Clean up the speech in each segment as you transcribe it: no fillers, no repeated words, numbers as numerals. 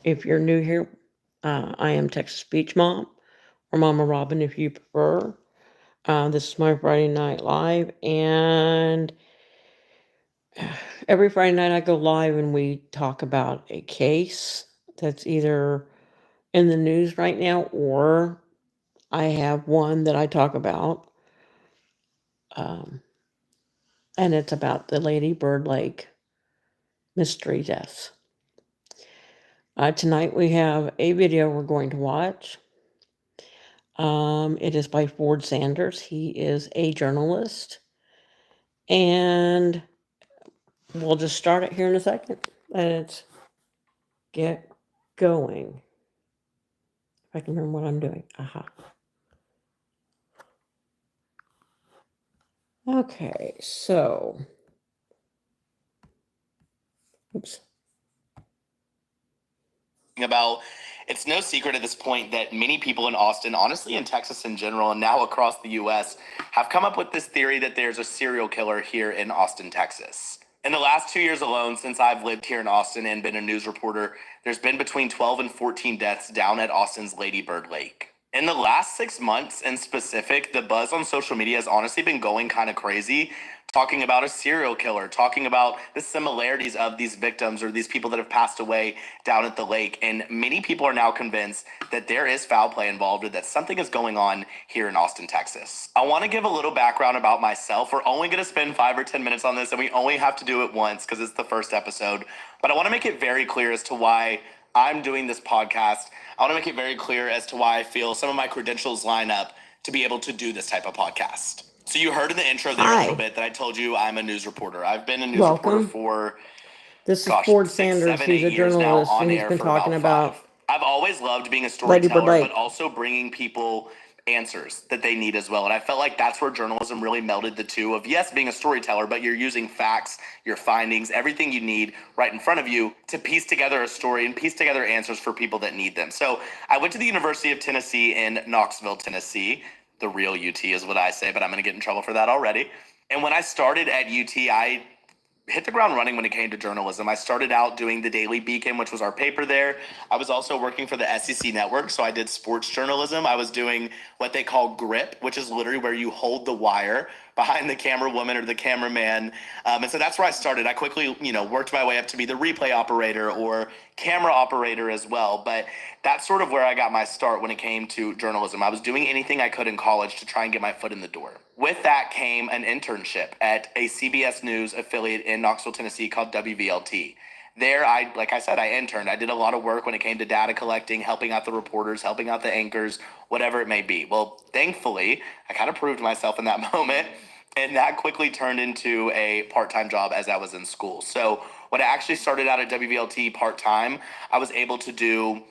If you're new here, I am Texas Beach Mom, or Mama Robin if you prefer. This is my Friday Night Live, and every Friday night I go live and we talk about a case that's either in the news right now or I have one that I talk about, um, and it's about the Lady Bird Lake mystery deaths. Tonight we have a video we're going to watch. It is by Ford Sanders. He is a journalist. And we'll just start it here in a second. Let's get going. If I can remember what I'm doing. Aha. Okay, so. Oops. About it's no secret at this point that many people in Austin, honestly in Texas in general, and now across the US, have come up with this theory that there's a serial killer here in Austin, Texas. In the last 2 years alone, since I've lived here in Austin and been a news reporter, there's been between 12 and 14 deaths down at Austin's Lady Bird Lake. In the last 6 months in specific, the buzz on social media has honestly been going kind of crazy, talking about a serial killer, talking about the similarities of these victims or these people that have passed away down at the lake. And many people are now convinced that there is foul play involved or that something is going on here in Austin, Texas. I want to give a little background about myself. We're only going to spend 5 or 10 minutes on this, and we only have to do it once because it's the first episode. But I want to make it very clear as to why I'm doing this podcast. I want to make it very clear as to why I feel some of my credentials line up to be able to do this type of podcast. So you heard in the intro there a little bit that I told you I'm a news reporter. I've been a news reporter for this is Ford Sanders. He's a journalist, and he's been talking about. I've always loved being a storyteller, but also bringing people answers that they need as well. And I felt like that's where journalism really melded the two of, yes, being a storyteller, but you're using facts, your findings, everything you need right in front of you to piece together a story and piece together answers for people that need them. So I went to the University of Tennessee in Knoxville, Tennessee. The real UT is what I say, but I'm going to get in trouble for that already. And when I started at UT, I hit the ground running when it came to journalism. I started out doing the Daily Beacon, which was our paper there. I was also working for the SEC Network, so I did sports journalism. I was doing what they call grip, which is literally where you hold the wire behind the camera woman or the cameraman. And so that's where I started. I quickly, worked my way up to be the replay operator or camera operator as well. But that's sort of where I got my start when it came to journalism. I was doing anything I could in college to try and get my foot in the door. With that came an internship at a CBS News affiliate in Knoxville, Tennessee called WVLT. There, like I said, I interned. I did a lot of work when it came to data collecting, helping out the reporters, helping out the anchors, whatever it may be. Well, thankfully, I kind of proved myself in that moment, and that quickly turned into a part-time job as I was in school. So when I actually started out at WVLT part-time, I was able to do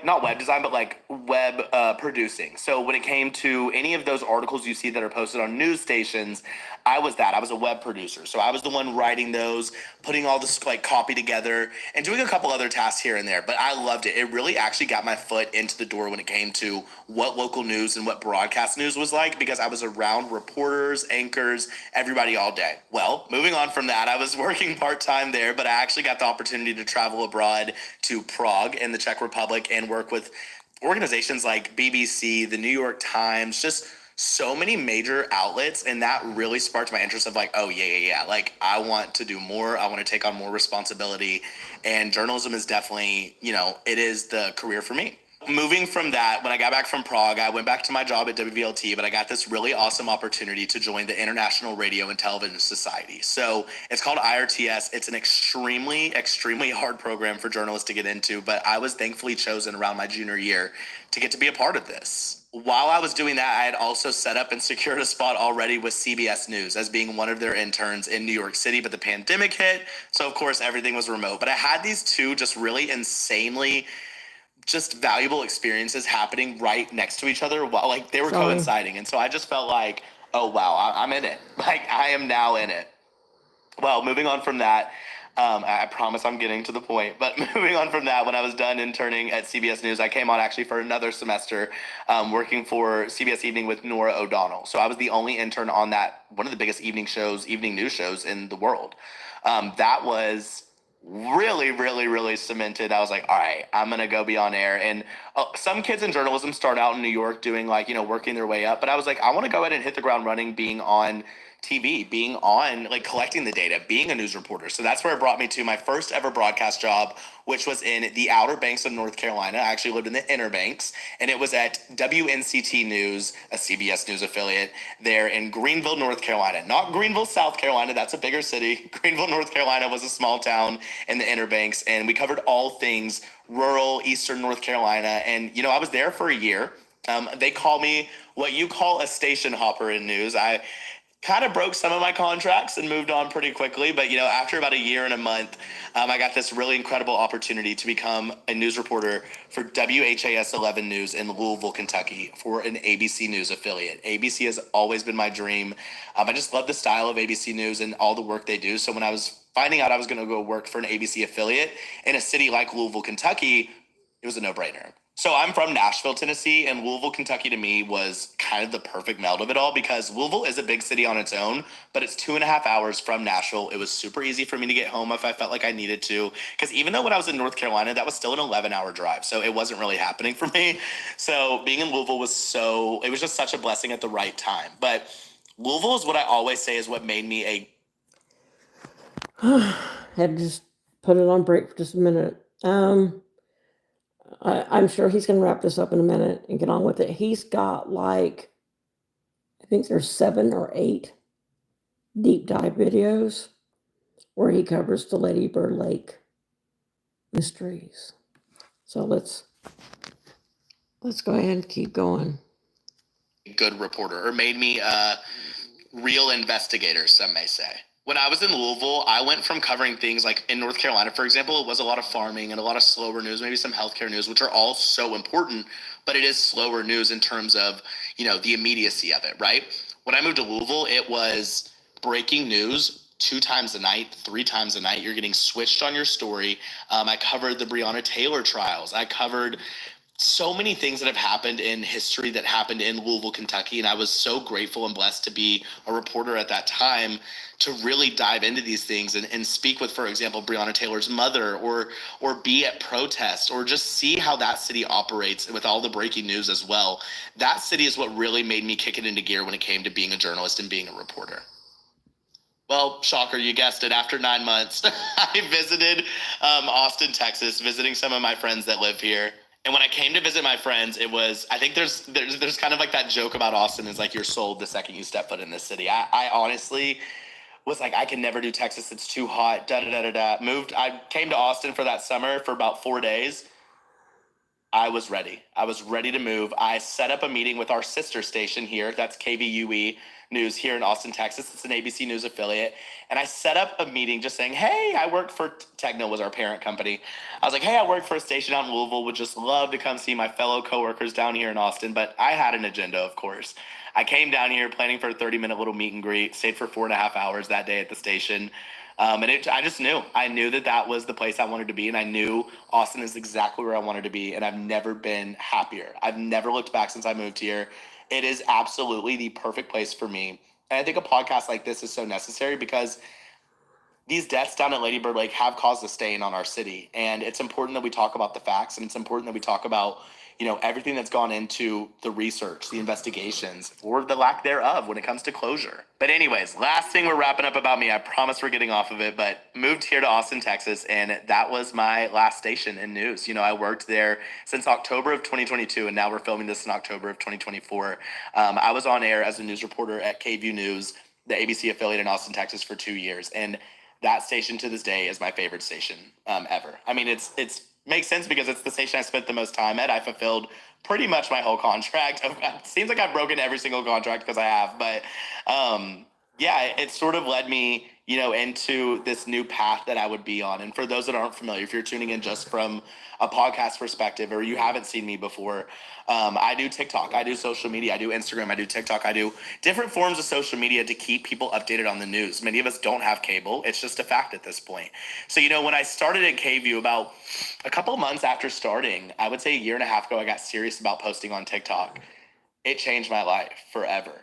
not web design, but like web producing. So when it came to any of those articles you see that are posted on news stations, I was a web producer. So I was the one writing those, putting all this like copy together and doing a couple other tasks here and there. But I loved it. It really actually got my foot into the door when it came to what local news and what broadcast news was like, because I was around reporters, anchors, everybody all day. Well, moving on from that, I was working part-time there, but I actually got the opportunity to travel abroad to Prague in the Czech Republic and work with organizations like BBC, the New York Times, just so many major outlets. And that really sparked my interest of like, oh yeah. Like I want to do more. I want to take on more responsibility. And journalism is definitely, it is the career for me. Moving from that, when I got back from Prague, I went back to my job at WVLT, but I got this really awesome opportunity to join the International Radio and Television Society. So it's called IRTS. It's an extremely, extremely hard program for journalists to get into, but I was thankfully chosen around my junior year to get to be a part of this. While I was doing that, I had also set up and secured a spot already with CBS News as being one of their interns in New York City, but the pandemic hit, so of course everything was remote. But I had these two just really insanely just valuable experiences happening right next to each other while like they were coinciding. And so I just felt like, oh wow, I'm in it. Like I am now in it. Well, moving on from that, I promise I'm getting to the point, but moving on from that, when I was done interning at CBS News, I came on actually for another semester working for CBS Evening with Nora O'Donnell. So I was the only intern on that, one of the biggest evening news shows in the world. That was really, really, really cemented. I was like, all right, I'm going to go be on air. And some kids in journalism start out in New York doing like, working their way up. But I was like, I want to go ahead and hit the ground running, being on TV, being on, like, collecting the data, being a news reporter. So that's where it brought me to my first ever broadcast job, which was in the Outer Banks of North Carolina. I actually lived in the Inner Banks, and it was at WNCT News, a CBS News affiliate, there in Greenville, North Carolina. Not Greenville, South Carolina. That's a bigger city. Greenville, North Carolina was a small town in the Inner Banks, and we covered all things rural Eastern North Carolina. And, I was there for a year. They call me what you call a station hopper in news. I kind of broke some of my contracts and moved on pretty quickly. But, after about a year and a month, I got this really incredible opportunity to become a news reporter for WHAS 11 News in Louisville, Kentucky, for an ABC News affiliate. ABC has always been my dream. I just love the style of ABC News and all the work they do. So when I was finding out I was going to go work for an ABC affiliate in a city like Louisville, Kentucky, it was a no-brainer. So I'm from Nashville, Tennessee, and Louisville, Kentucky to me was kind of the perfect meld of it all, because Louisville is a big city on its own, but it's 2.5 hours from Nashville. It was super easy for me to get home if I felt like I needed to, because even though when I was in North Carolina, that was still an 11-hour drive. So it wasn't really happening for me. So being in Louisville it was just such a blessing at the right time. But Louisville is what I always say is what made me Had to just put it on break for just a minute. I'm sure he's going to wrap this up in a minute and get on with it. He's got I think there's 7 or 8 deep dive videos where he covers the Lady Bird Lake mysteries. So let's go ahead and keep going. Good reporter, or made me a real investigator, some may say. When I was in Louisville, I went from covering things like in North Carolina, for example, it was a lot of farming and a lot of slower news, maybe some healthcare news, which are all so important, but it is slower news in terms of, the immediacy of it, right? When I moved to Louisville, it was breaking news 2 times a night, 3 times a night. You're getting switched on your story. I covered the Breonna Taylor trials. I covered so many things that have happened in history that happened in Louisville, Kentucky. And I was so grateful and blessed to be a reporter at that time to really dive into these things and speak with, for example, Breonna Taylor's mother, or be at protests, or just see how that city operates with all the breaking news as well. That city is what really made me kick it into gear when it came to being a journalist and being a reporter. Well, shocker, you guessed it. After 9 months, I visited Austin, Texas, visiting some of my friends that live here. And when I came to visit my friends, it was, I think there's kind of like that joke about Austin is like you're sold the second you step foot in this city. I honestly was like, I can never do Texas. It's too hot. I came to Austin for that summer for about 4 days. I was ready. I was ready to move. I set up a meeting with our sister station here. That's KVUE News here in Austin, Texas. It's an ABC News affiliate. And I set up a meeting just saying, hey, I work for Tegna, was our parent company. I was like, hey, I work for a station out in Louisville. Would just love to come see my fellow coworkers down here in Austin. But I had an agenda, of course. I came down here planning for a 30-minute little meet and greet, stayed for 4.5 hours that day at the station. I just knew. I knew that was the place I wanted to be, and I knew Austin is exactly where I wanted to be, and I've never been happier. I've never looked back since I moved here. It is absolutely the perfect place for me. And I think a podcast like this is so necessary because these deaths down at Lady Bird Lake have caused a stain on our city, and it's important that we talk about the facts, and it's important that we talk about everything that's gone into the research, the investigations, or the lack thereof when it comes to closure. But anyways, last thing we're wrapping up about me, I promise we're getting off of it, but moved here to Austin, Texas, and that was my last station in news. I worked there since October of 2022, and now we're filming this in October of 2024. I was on air as a news reporter at KVUE News, the ABC affiliate in Austin, Texas, for 2 years, and that station to this day is my favorite station ever. I mean, it's makes sense because it's the station I spent the most time at. I fulfilled pretty much my whole contract. It seems like I've broken every single contract because I have, but it sort of led me, into this new path that I would be on. And for those that aren't familiar, if you're tuning in just from a podcast perspective or you haven't seen me before, I do TikTok, I do social media, I do Instagram, I do TikTok, I do different forms of social media to keep people updated on the news. Many of us don't have cable. It's just a fact at this point. So, when I started at KVUE about a couple of months after starting, I would say a year and a half ago, I got serious about posting on TikTok. It changed my life forever.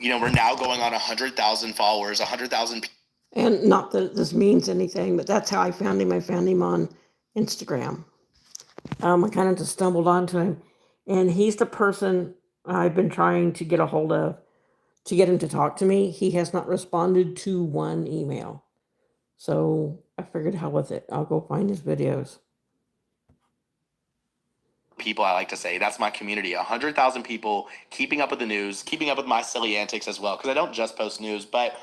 We're now going on 100,000 followers, 100,000 And not that this means anything, but that's how I found him. I found him on Instagram. I kind of just stumbled onto him, and he's the person I've been trying to get a hold of to get him to talk to me. He has not responded to one email. So I figured, hell with it. I'll go find his videos. People, I like to say that's my community. 100,000 people keeping up with the news, keeping up with my silly antics as well, because I don't just post news, but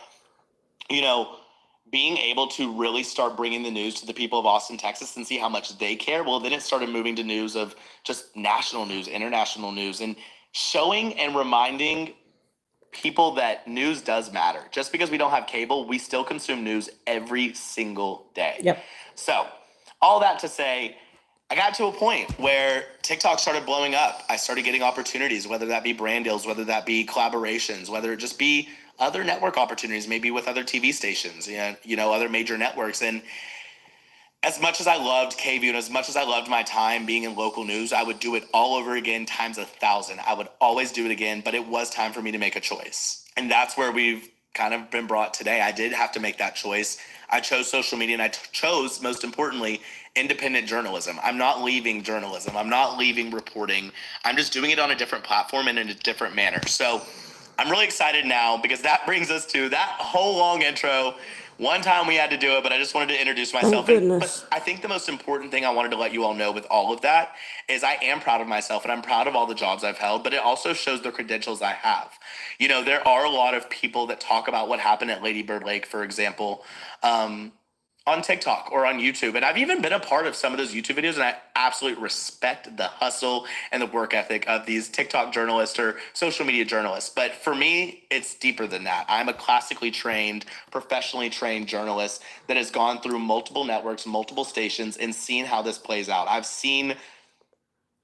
being able to really start bringing the news to the people of Austin, Texas, and see how much they care. Well, then it started moving to news of just national news, international news, and showing and reminding people that news does matter. Just because we don't have cable, we still consume news every single day. Yep. So all that to say, I got to a point where TikTok started blowing up. I started getting opportunities, whether that be brand deals, whether that be collaborations, whether it just be other network opportunities, maybe with other TV stations, other major networks. And as much as I loved KView and as much as I loved my time being in local news, I would do it all over again times 1,000. I would always do it again, but it was time for me to make a choice. And that's where we've kind of been brought today. I did have to make that choice. I chose social media, and I chose, most importantly, independent journalism. I'm not leaving journalism. I'm not leaving reporting. I'm just doing it on a different platform and in a different manner. So I'm really excited now, because that brings us to that whole long intro. One time we had to do it, but I just wanted to introduce myself. But I think the most important thing I wanted to let you all know with all of that is I am proud of myself, and I'm proud of all the jobs I've held, but it also shows the credentials I have. There are a lot of people that talk about what happened at Lady Bird Lake, for example, on TikTok or on YouTube. And I've even been a part of some of those YouTube videos, and I absolutely respect the hustle and the work ethic of these TikTok journalists or social media journalists. But for me, it's deeper than that. I'm a classically trained, professionally trained journalist that has gone through multiple networks, multiple stations, and seen how this plays out. I've seen,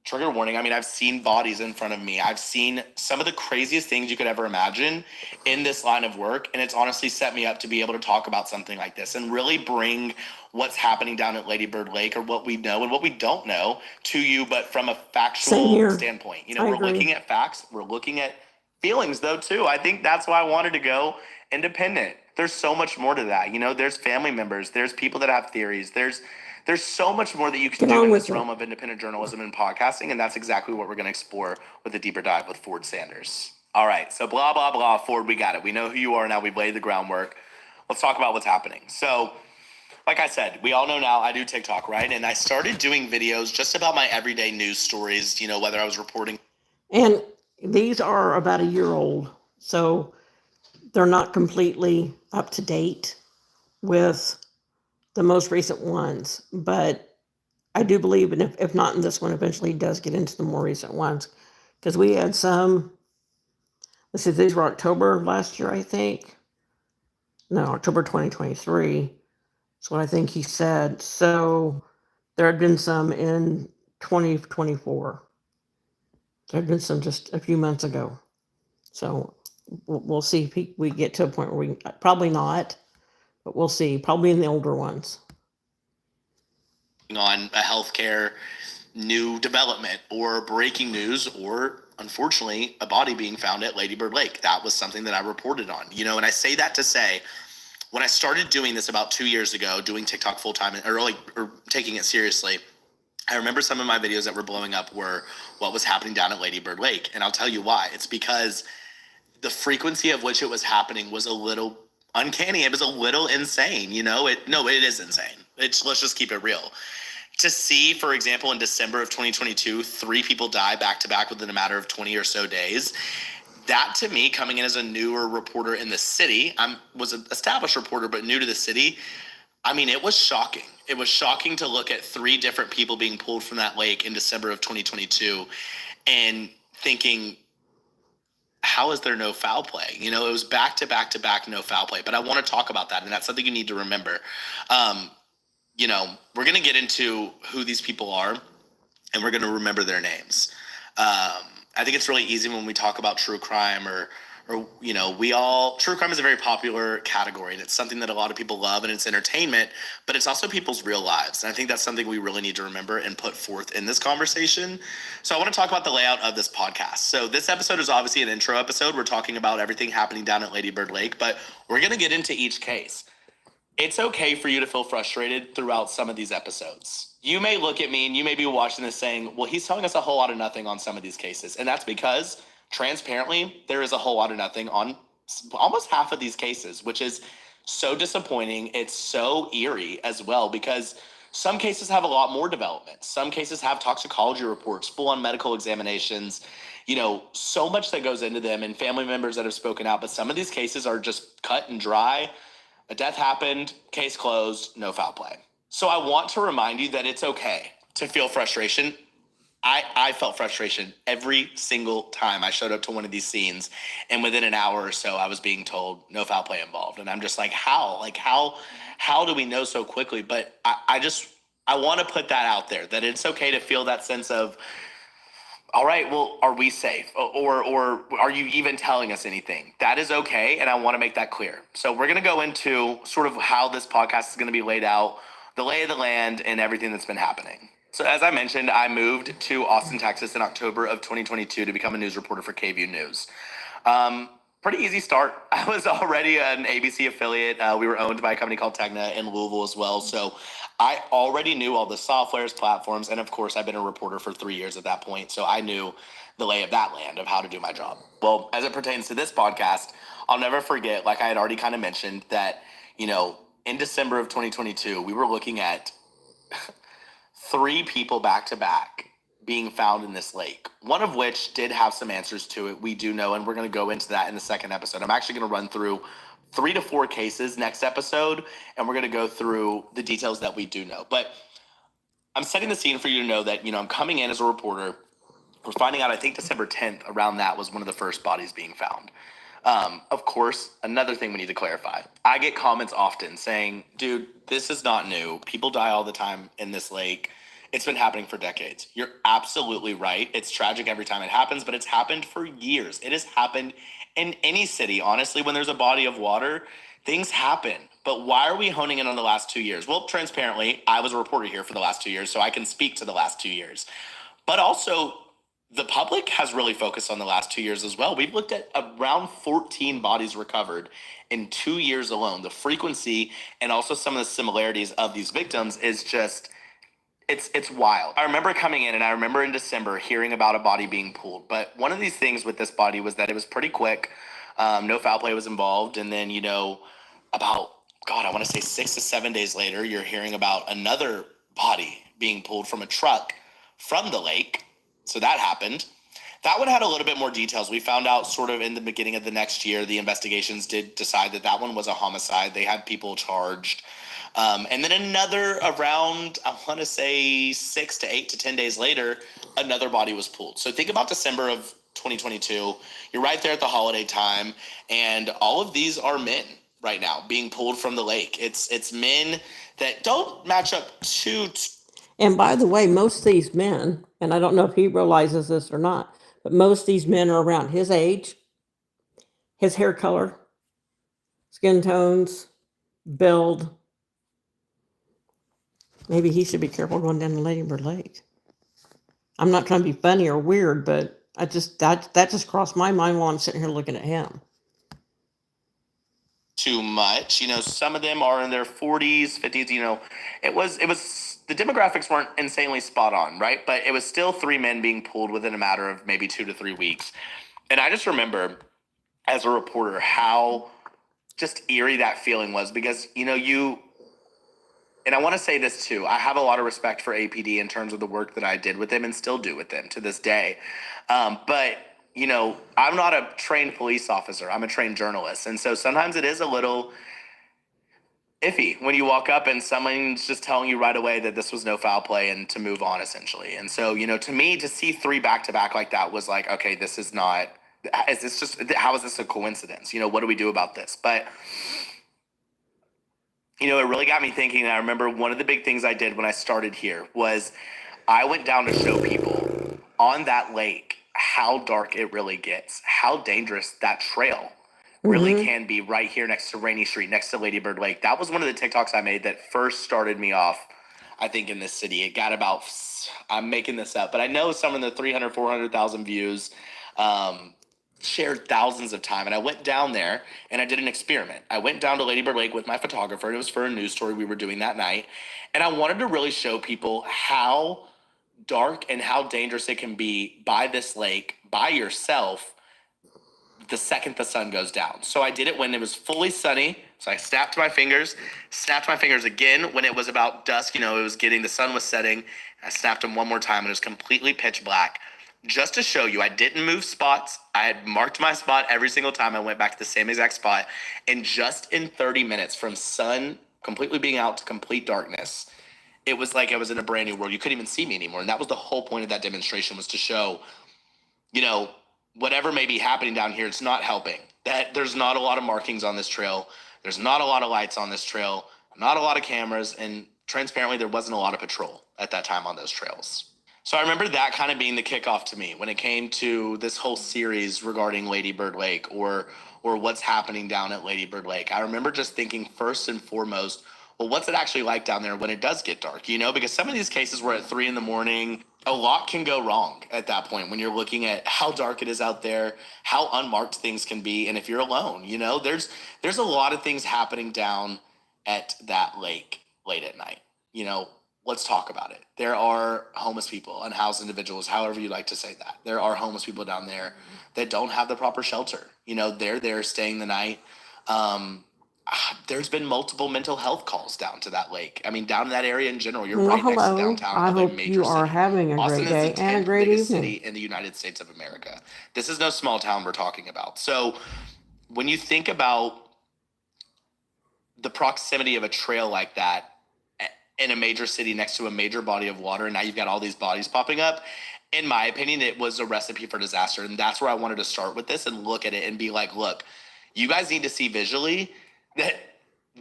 trigger warning, I've seen bodies in front of me. I've seen some of the craziest things you could ever imagine in this line of work. And it's honestly set me up to be able to talk about something like this and really bring what's happening down at Lady Bird Lake, or what we know and what we don't know, to you, but from a factual standpoint. We're looking at facts. We're looking at feelings, though, too. I think that's why I wanted to go independent. There's so much more to that. There's family members. There's people that have theories. There's so much more that you can do in this realm of independent journalism and podcasting, and that's exactly what we're going to explore with a deeper dive with Ford Sanders. All right, so blah, blah, blah, Ford, we got it. We know who you are now. We've laid the groundwork. Let's talk about what's happening. So, like I said, we all know now I do TikTok, right? And I started doing videos just about my everyday news stories, whether I was reporting. And these are about a year old, so they're not completely up to date with the most recent ones, but I do believe, and if not in this one, eventually does get into the more recent ones, because we had some, let's see, these were October last year, I think. No, October 2023. That's what I think he said. So there had been some in 2024. There had been some just a few months ago. So we'll see if we get to a point where we, probably not, but we'll see, probably in the older ones. On a healthcare new development or breaking news, or unfortunately a body being found at Lady Bird Lake. That was something that I reported on, and I say that to say, when I started doing this about 2 years ago, doing TikTok full time or taking it seriously, I remember some of my videos that were blowing up were what was happening down at Lady Bird Lake. And I'll tell you why. It's because the frequency of which it was happening was a little uncanny. It was a little insane. It is insane. Let's just keep it real. To see, for example, in December of 2022, 3 people die back to back within a matter of 20 or so days. That, to me, coming in as a newer reporter in the city, I was an established reporter, but new to the city. It was shocking. It was shocking to look at 3 different people being pulled from that lake in December of 2022 and thinking, how is there no foul play? It was back to back to back, no foul play. But I want to talk about that, and that's something you need to remember. We're going to get into who these people are, and we're going to remember their names. I think it's really easy when we talk about true crime or true crime is a very popular category, and it's something that a lot of people love, and it's entertainment, but it's also people's real lives. And I think that's something we really need to remember and put forth in this conversation. So I want to talk about the layout of this podcast. So this episode is obviously an intro episode. We're talking about everything happening down at Lady Bird Lake, but we're going to get into each case. It's okay for you to feel frustrated throughout some of these episodes. You may look at me and you may be watching this saying, well, he's telling us a whole lot of nothing on some of these cases. And that's because, transparently, there is a whole lot of nothing on almost half of these cases, which is so disappointing. It's so eerie as well, because some cases have a lot more development. Some cases have toxicology reports, full on medical examinations, so much that goes into them, and family members that have spoken out. But some of these cases are just cut and dry. A death happened, case closed, no foul play. So I want to remind you that it's okay to feel frustration. I felt frustration every single time I showed up to one of these scenes, and within an hour or so, I was being told no foul play involved. And I'm just like, how? How do we know so quickly? But I want to put that out there, that it's okay to feel that sense of, all right, well, are we safe? Or are you even telling us anything? That is okay, and I want to make that clear. So we're going to go into sort of how this podcast is going to be laid out, the lay of the land, and everything that's been happening. So as I mentioned, I moved to Austin, Texas in October of 2022 to become a news reporter for KVUE News. Pretty easy start. I was already an ABC affiliate. We were owned by a company called Tegna in Louisville as well. So I already knew all the softwares, platforms, and of course, I've been a reporter for 3 years at that point. So I knew the lay of that land of how to do my job. Well, as it pertains to this podcast, I'll never forget, like I had already kind of mentioned, that, in December of 2022, we were looking at 3 people back to back being found in this lake, one of which did have some answers to it. We do know, and we're going to go into that in the second episode. I'm actually going to run through 3 to 4 cases next episode, and we're going to go through the details that we do know. But I'm setting the scene for you to know that, I'm coming in as a reporter. We're finding out, I think December 10th, around that was one of the first bodies being found. Of course, another thing we need to clarify. I get comments often saying, dude, this is not new. People die all the time in this lake. It's been happening for decades. You're absolutely right. It's tragic every time it happens, but it's happened for years. It has happened in any city. Honestly, when there's a body of water, things happen. But why are we honing in on the last 2 years? Well, transparently, I was a reporter here for the last 2 years, so I can speak to the last 2 years. But also, the public has really focused on the last 2 years as well. We've looked at around 14 bodies recovered in 2 years alone. The frequency and also some of the similarities of these victims is just, it's wild. I remember coming in, and I remember in December hearing about a body being pulled. But one of these things with this body was that it was pretty quick. No foul play was involved. And then, about, I want to say 6 to 7 days later, you're hearing about another body being pulled from a truck from the lake. So that happened. That one had a little bit more details. We found out sort of in the beginning of the next year, the investigations did decide that one was a homicide. They had people charged. And then another around, I want to say 6 to 8 to 10 days later, another body was pulled. So think about December of 2022. You're right there at the holiday time. And all of these are men right now being pulled from the lake. It's men that don't match up too. And by the way, most of these men, and I don't know if he realizes this or not, but most of these men are around his age, his hair color, skin tones, build. Maybe he should be careful going down to Lady Bird Lake. I'm not trying to be funny or weird, but that just crossed my mind while I'm sitting here looking at him. Too much. Some of them are in their 40s, 50s. It was the demographics weren't insanely spot on, right? But it was still 3 men being pulled within a matter of maybe 2 to 3 weeks. And I just remember as a reporter how just eerie that feeling was, because, and I want to say this too, I have a lot of respect for APD in terms of the work that I did with them and still do with them to this day. But I'm not a trained police officer. I'm a trained journalist. And so sometimes it is a little iffy when you walk up and someone's just telling you right away that this was no foul play and to move on, essentially. And so, to me, to see 3 back-to-back like that was like, okay, this is not, how is this a coincidence? What do we do about this? But, it really got me thinking. I remember one of the big things I did when I started here was I went down to show people on that lake how dark it really gets, how dangerous that trail really can be right here next to Rainy Street, next to Lady Bird Lake. That was one of the TikToks I made that first started me off, I think, in this city. It got about, I'm making this up, but I know some of the 300, 400,000 views. shared thousands of times. And I went down there and I did an experiment. I went down to Lady Bird Lake with my photographer, and it was for a news story we were doing that night. And I wanted to really show people how dark and how dangerous it can be by this lake by yourself the second the sun goes down. So I did it when it was fully sunny. So I snapped my fingers again when it was about dusk. The sun was setting. I snapped them one more time and it was completely pitch black. Just to show you, I didn't move spots. I had marked my spot every single time I went back to the same exact spot. And just in 30 minutes from sun completely being out to complete darkness, it was like I was in a brand new world. You couldn't even see me anymore. And that was the whole point of that demonstration, was to show, whatever may be happening down here, it's not helping. That there's not a lot of markings on this trail. There's not a lot of lights on this trail, not a lot of cameras, and transparently, there wasn't a lot of patrol at that time on those trails. So I remember that kind of being the kickoff to me when it came to this whole series regarding Lady Bird Lake or what's happening down at Lady Bird Lake. I remember just thinking first and foremost, well, what's it actually like down there when it does get dark? Because some of these cases were at 3 a.m. A lot can go wrong at that point when you're looking at how dark it is out there, how unmarked things can be, and if you're alone, there's a lot of things happening down at that lake late at night. Let's talk about it. There are homeless people, unhoused individuals, however you like to say that. There are homeless people down there that don't have the proper shelter. They're there staying the night. There's been multiple mental health calls down to that lake. Down in that area in general. You're right next to downtown. I of a hope major you are city. having a Austin great day is the and a 10th great biggest evening. city in the United States of America. This is no small town we're talking about. So when you think about the proximity of a trail like that in a major city next to a major body of water, and now you've got all these bodies popping up, in my opinion, it was a recipe for disaster. And that's where I wanted to start with this and look at it and be like, look, you guys need to see visually that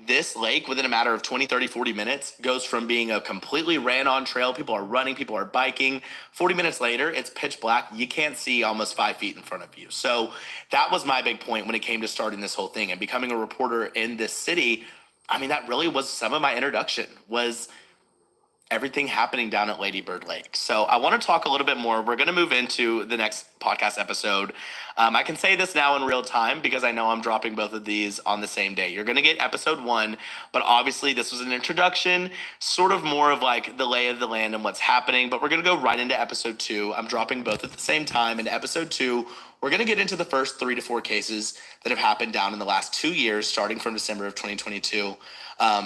this lake within a matter of 20, 30, 40 minutes goes from being a completely ran on trail. People are running, people are biking. 40 minutes later, it's pitch black. You can't see almost 5 feet in front of you. So that was my big point when it came to starting this whole thing and becoming a reporter in this city. That really was some of my introduction, was everything happening down at Lady Bird Lake. So I want to talk a little bit more. We're going to move into the next podcast episode. I can say this now in real time because I know I'm dropping both of these on the same day. You're going to get episode 1, but obviously this was an introduction, sort of more of like the lay of the land and what's happening, but we're going to go right into episode 2. I'm dropping both at the same time. In episode 2, we're going to get into the first 3 to 4 cases that have happened down in the last 2 years, starting from December of 2022.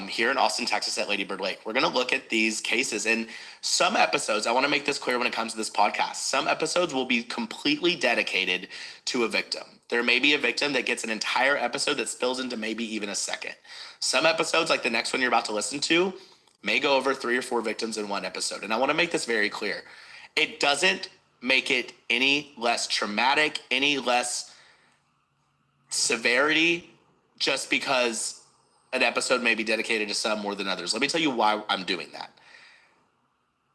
Here in Austin, Texas at Lady Bird Lake. We're going to look at these cases, and some episodes, I want to make this clear when it comes to this podcast, some episodes will be completely dedicated to a victim. There may be a victim that gets an entire episode that spills into maybe even a second. Some episodes, like the next one you're about to listen to, may go over 3 or 4 victims in one episode. And I want to make this very clear. It doesn't make it any less traumatic, any less severity, just because an episode may be dedicated to some more than others. Let me tell you why I'm doing that.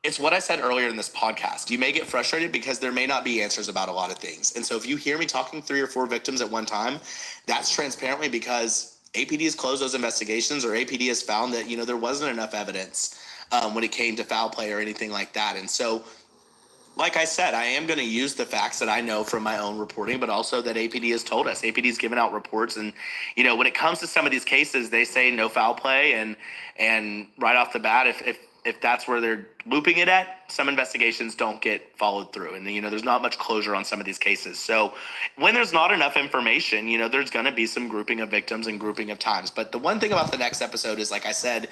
It's what I said earlier in this podcast. You may get frustrated because there may not be answers about a lot of things. And so if you hear me talking 3 or 4 victims at one time, that's transparently because APD has closed those investigations, or APD has found that, there wasn't enough evidence when it came to foul play or anything like that. And so, like I said, I am going to use the facts that I know from my own reporting, but also that APD has told us. APD has given out reports, and when it comes to some of these cases, they say no foul play, and right off the bat, if that's where they're looping it at, some investigations don't get followed through, and there's not much closure on some of these cases. So when there's not enough information, there's going to be some grouping of victims and grouping of times. But the one thing about the next episode is, like I said,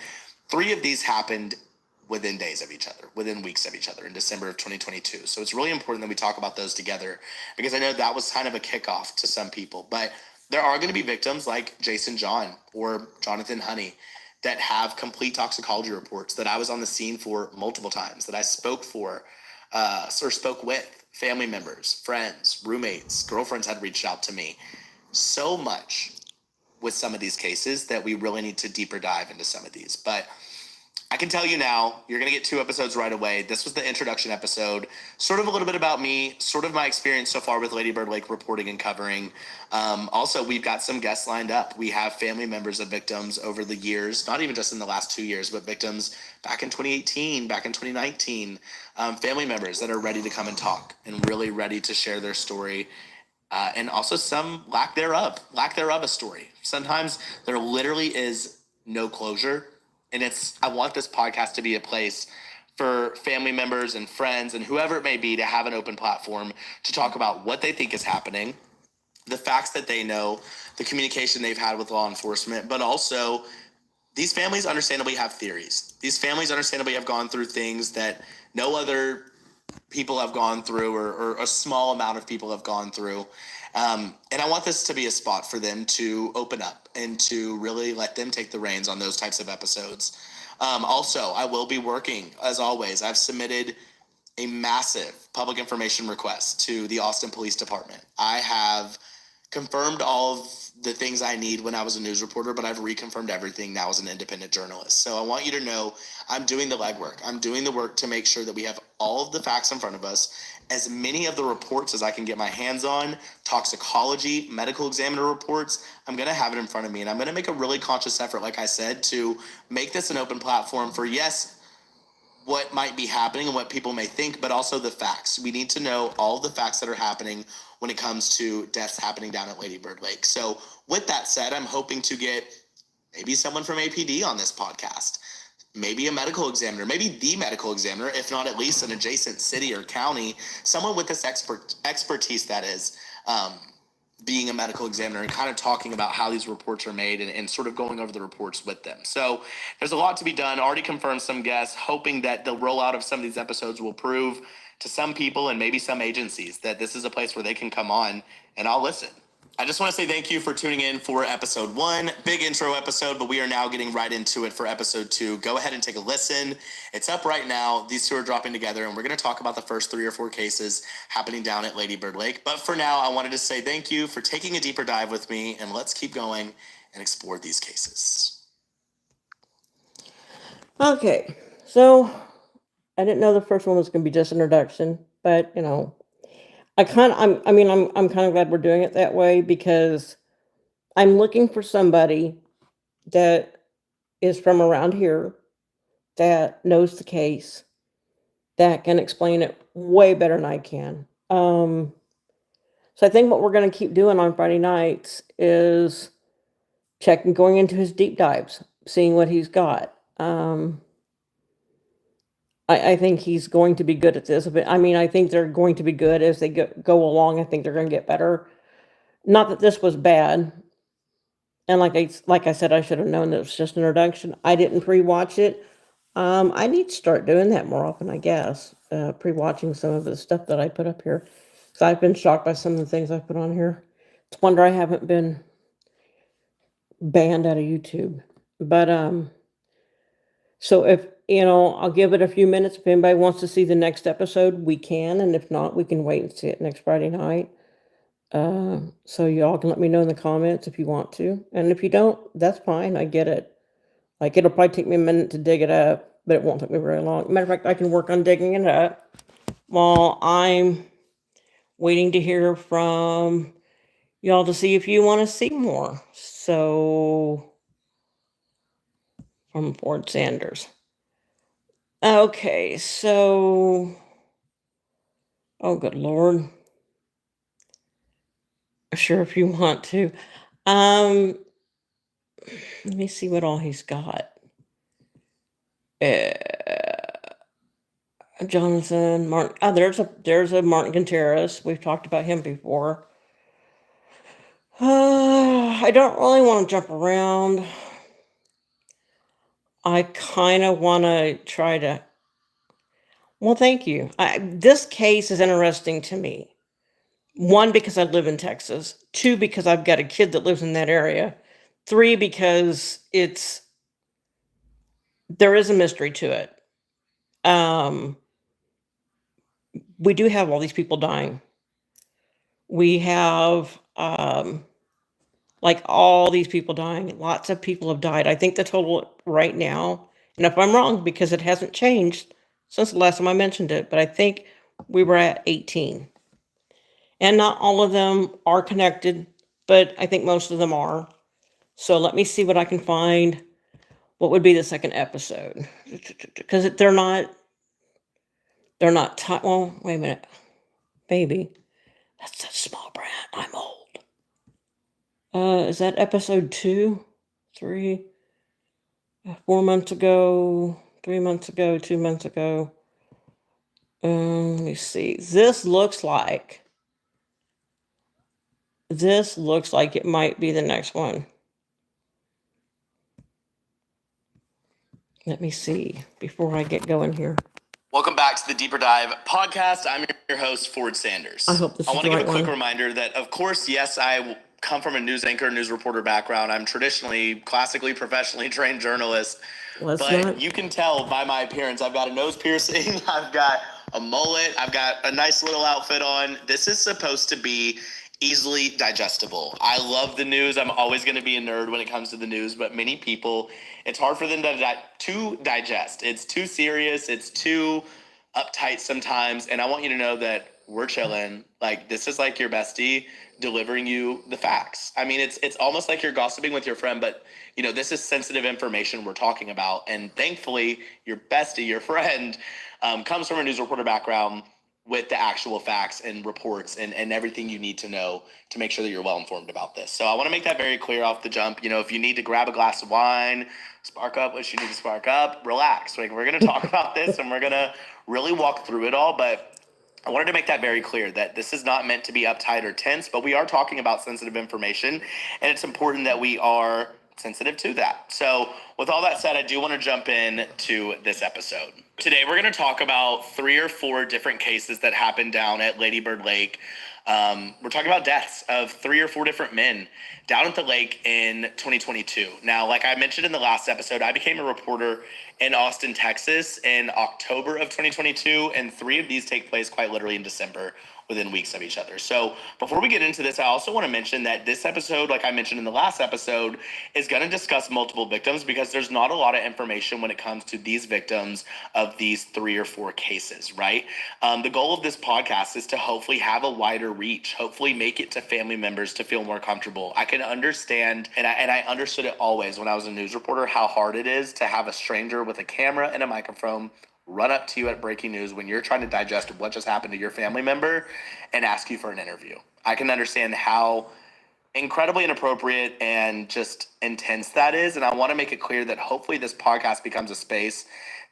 3 of these happened within days of each other, within weeks of each other in December of 2022. So it's really important that we talk about those together, because I know that was kind of a kickoff to some people. But there are going to be victims like Jason John or Jonathan Honey that have complete toxicology reports that I was on the scene for multiple times, that I spoke for, or spoke with family members, friends, roommates, girlfriends had reached out to me. So much with some of these cases that we really need to deeper dive into some of these. But I can tell you now, you're going to get 2 episodes right away. This was the introduction episode, sort of a little bit about me, sort of my experience so far with Lady Bird Lake reporting and covering. Also, we've got some guests lined up. We have family members of victims over the years, not even just in the last 2 years, but victims back in 2018, back in 2019, family members that are ready to come and talk and really ready to share their story and also some lack thereof a story. Sometimes there literally is no closure, and I want this podcast to be a place for family members and friends and whoever it may be to have an open platform to talk about what they think is happening, the facts that they know, the communication they've had with law enforcement, but also these families understandably have theories. These families understandably have gone through things that no other people have gone through, or a small amount of people have gone through. And I want this to be a spot for them to open up and to really let them take the reins on those types of episodes. Also, I will be working, as always. I've submitted a massive public information request to the Austin Police Department. I have confirmed all of the things I need when I was a news reporter, but I've reconfirmed everything now as an independent journalist. So I want you to know I'm doing the legwork. I'm doing the work to make sure that we have all of the facts in front of us, as many of the reports as I can get my hands on, toxicology, medical examiner reports. I'm going to have it in front of me, and I'm going to make a really conscious effort, like I said, to make this an open platform for, yes, what might be happening and what people may think, but also the facts. We need to know all the facts that are happening when it comes to deaths happening down at Lady Bird Lake. So with that said, I'm hoping to get maybe someone from APD on this podcast, maybe a medical examiner, maybe the medical examiner, if not at least an adjacent city or county, someone with this expertise, that is, being a medical examiner, and kind of talking about how these reports are made, and sort of going over the reports with them. So there's a lot to be done. Already confirmed some guests, hoping that the rollout of some of these episodes will prove to some people and maybe some agencies that this is a place where they can come on and I'll listen. I just want to say thank you for tuning in for episode 1. Big intro episode, but we are now getting right into it for episode 2. Go ahead and take a listen. It's up right now. These two are dropping together, and we're going to talk about the first 3 or 4 cases happening down at Lady Bird Lake. But for now, I wanted to say thank you for taking a deeper dive with me, and let's keep going and explore these cases. Okay, so I didn't know the first one was going to be just introduction, but you know, I'm kind of glad we're doing it that way, because I'm looking for somebody that is from around here, that knows the case, that can explain it way better than I can. So I think what we're going to keep doing on Friday nights is going into his deep dives, seeing what he's got. I think he's going to be good at this. But I think they're going to be good as they go along. I think they're going to get better. Not that this was bad. And like I said, I should have known that it was just an introduction. I didn't pre-watch it. I need to start doing that more often, I guess. Pre-watching some of the stuff that I put up here. So I've been shocked by some of the things I put on here. It's a wonder I haven't been banned out of YouTube. But so if I'll give it a few minutes. If anybody wants to see the next episode, we can, and if not, we can wait and see it next Friday night. So y'all can let me know in the comments if you want to, and if you don't, that's fine. I get it. Like, it'll probably take me a minute to dig it up, but it won't take me very long. Matter of fact, I can work on digging it up while I'm waiting to hear from y'all to see if you want to see more. So, from Ford Sanders. Okay, so, oh, good Lord. Sure, if you want to. Let me see what all he's got. Jonathan Martin. Oh, there's a Martin Contreras. We've talked about him before. I don't really want to jump around. I kind of want to try to. Well, thank you. This case is interesting to me. 1, because I live in Texas. 2, because I've got a kid that lives in that area. 3, because there is a mystery to it. We do have all these people dying. We have like all these people dying. Lots of people have died. I think the total right now, and if I'm wrong, because it hasn't changed since the last time I mentioned it, but I think we were at 18. And not all of them are connected, but I think most of them are. So let me see what I can find. What would be the second episode? Because they're not. Well, wait a minute. Maybe. That's a small brand. I'm old. Is that episode 2, 3, 4 months ago, 3 months ago, 2 months ago? Let me see. This looks like it might be the next one. Let me see before I get going here. Welcome back to the Deeper Dive podcast. I'm your host, Ford Sanders. I hope this is I want to the give right a quick one. reminder that, of course, yes, I come from a news anchor, news reporter background. I'm traditionally, classically, professionally trained journalist. You can tell by my appearance, I've got a nose piercing, I've got a mullet, I've got a nice little outfit on. This is supposed to be easily digestible. I love the news. I'm always going to be a nerd when it comes to the news, but many people, it's hard for them to digest. It's too serious. It's too uptight sometimes. And I want you to know that we're chilling. Like, this is like your bestie delivering you the facts. I mean, it's almost like you're gossiping with your friend, but you know, this is sensitive information we're talking about. And thankfully, your bestie, your friend, comes from a news reporter background with the actual facts and reports and everything you need to know to make sure that you're well informed about this. So I want to make that very clear off the jump. You know, if you need to grab a glass of wine, spark up what you need to spark up, relax. Like, we're going to talk about this and we're going to really walk through it all. But I wanted to make that very clear that this is not meant to be uptight or tense, but we are talking about sensitive information, and it's important that we are sensitive to that. So with all that said, I do want to jump in to this episode. Today, we're going to talk about 3 or 4 different cases that happened down at Lady Bird Lake. We're talking about deaths of 3 or 4 different men down at the lake in 2022. Now, like I mentioned in the last episode, I became a reporter in Austin, Texas in October of 2022, and 3 of these take place quite literally in December, within weeks of each other. So before we get into this, I also want to mention that this episode, like I mentioned in the last episode, is going to discuss multiple victims because there's not a lot of information when it comes to these victims of these 3 or 4 cases, right? The goal of this podcast is to hopefully have a wider reach, hopefully make it to family members to feel more comfortable. I can understand, and I understood it always when I was a news reporter, how hard it is to have a stranger with a camera and a microphone run up to you at breaking news when you're trying to digest what just happened to your family member and ask you for an interview. I can understand how incredibly inappropriate and just intense that is. And I want to make it clear that hopefully this podcast becomes a space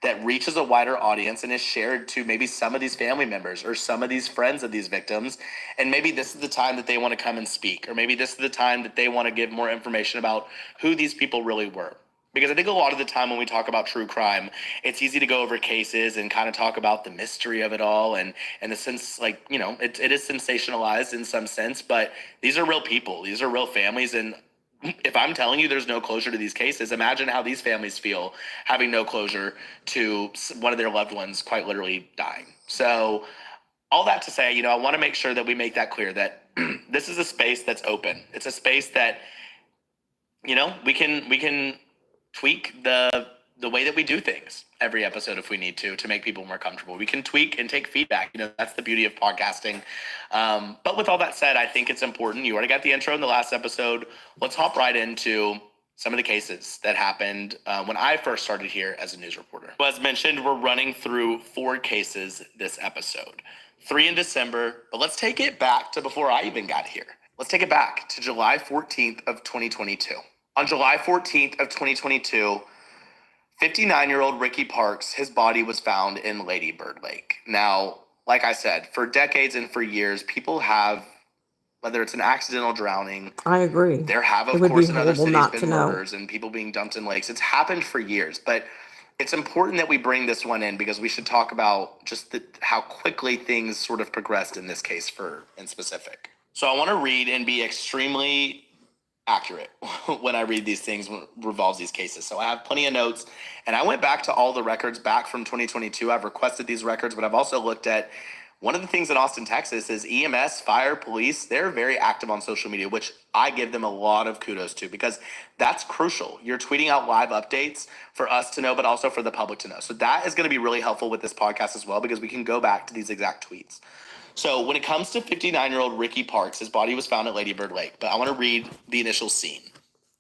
that reaches a wider audience and is shared to maybe some of these family members or some of these friends of these victims. And maybe this is the time that they want to come and speak, or maybe this is the time that they want to give more information about who these people really were. Because I think a lot of the time when we talk about true crime, it's easy to go over cases and kind of talk about the mystery of it all and the sense, like, you know, it is sensationalized in some sense, but these are real people. These are real families. And if I'm telling you there's no closure to these cases, imagine how these families feel having no closure to one of their loved ones quite literally dying. So all that to say, you know, I want to make sure that we make that clear that this is a space that's open. It's a space that, you know, we can tweak the way that we do things every episode if we need to make people more comfortable. We can tweak and take feedback. You know, that's the beauty of podcasting. But with all that said, I think it's important. You already got the intro in the last episode. Let's hop right into some of the cases that happened when I first started here as a news reporter. Well, as mentioned, we're running through 4 cases this episode. 3 in December, but let's take it back to before I even got here. Let's take it back to July 14th of 2022. On July 14th of 2022, 59-year-old Ricky Parks, his body was found in Lady Bird Lake. Now, like I said, for decades and for years, people have, whether it's an accidental drowning, I agree. There have, of course, in other cities been murders and people being dumped in lakes. It's happened for years, but it's important that we bring this one in because we should talk about just how quickly things sort of progressed in this case in specific. So I want to read and be extremely accurate when I read these things, when it revolves these cases. So I have plenty of notes, and I went back to all the records back from 2022. I've requested these records, but I've also looked at one of the things in Austin, Texas is EMS, fire, police. They're very active on social media, which I give them a lot of kudos to because that's crucial. You're tweeting out live updates for us to know, but also for the public to know. So that is going to be really helpful with this podcast as well because we can go back to these exact tweets. So when it comes to 59-year-old Ricky Parks, his body was found at Lady Bird Lake, but I want to read the initial scene.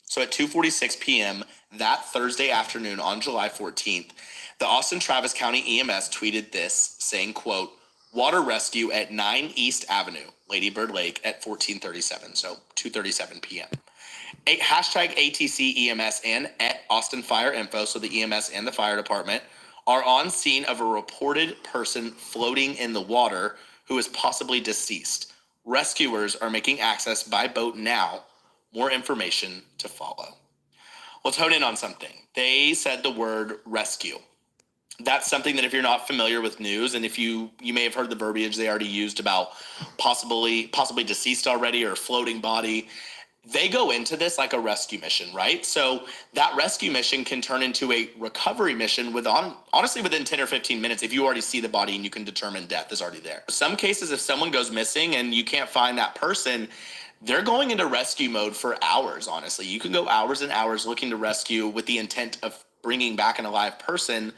So at 2:46 p.m. that Thursday afternoon on July 14th, the Austin Travis County EMS tweeted this saying, quote, "Water rescue at 9 East Avenue. Lady Bird Lake at 14:37, so 2:37 p.m. Hashtag ATC EMS and at Austin Fire Info, so the EMS and the fire department, are on scene of a reported person floating in the water who is possibly deceased. Rescuers are making access by boat now. More information to follow. Let's hone in on something. They said the word rescue. That's something that if you're not familiar with news, and if you may have heard the verbiage they already used about possibly deceased already or floating body, they go into this like a rescue mission, right? So that rescue mission can turn into a recovery mission honestly within 10 or 15 minutes if you already see the body and you can determine death is already there. Some cases, if someone goes missing and you can't find that person, they're going into rescue mode for hours, honestly. You can go hours and hours looking to rescue with the intent of bringing back an alive person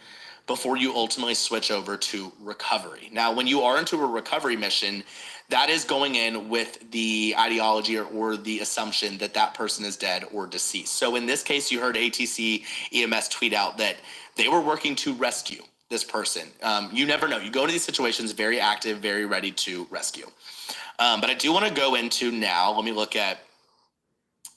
before you ultimately switch over to recovery. Now, when you are into a recovery mission, that is going in with the ideology or the assumption that that person is dead or deceased. So in this case, you heard ATC EMS tweet out that they were working to rescue this person. You never know. You go into these situations very active, very ready to rescue. But I do want to go into now, let me look at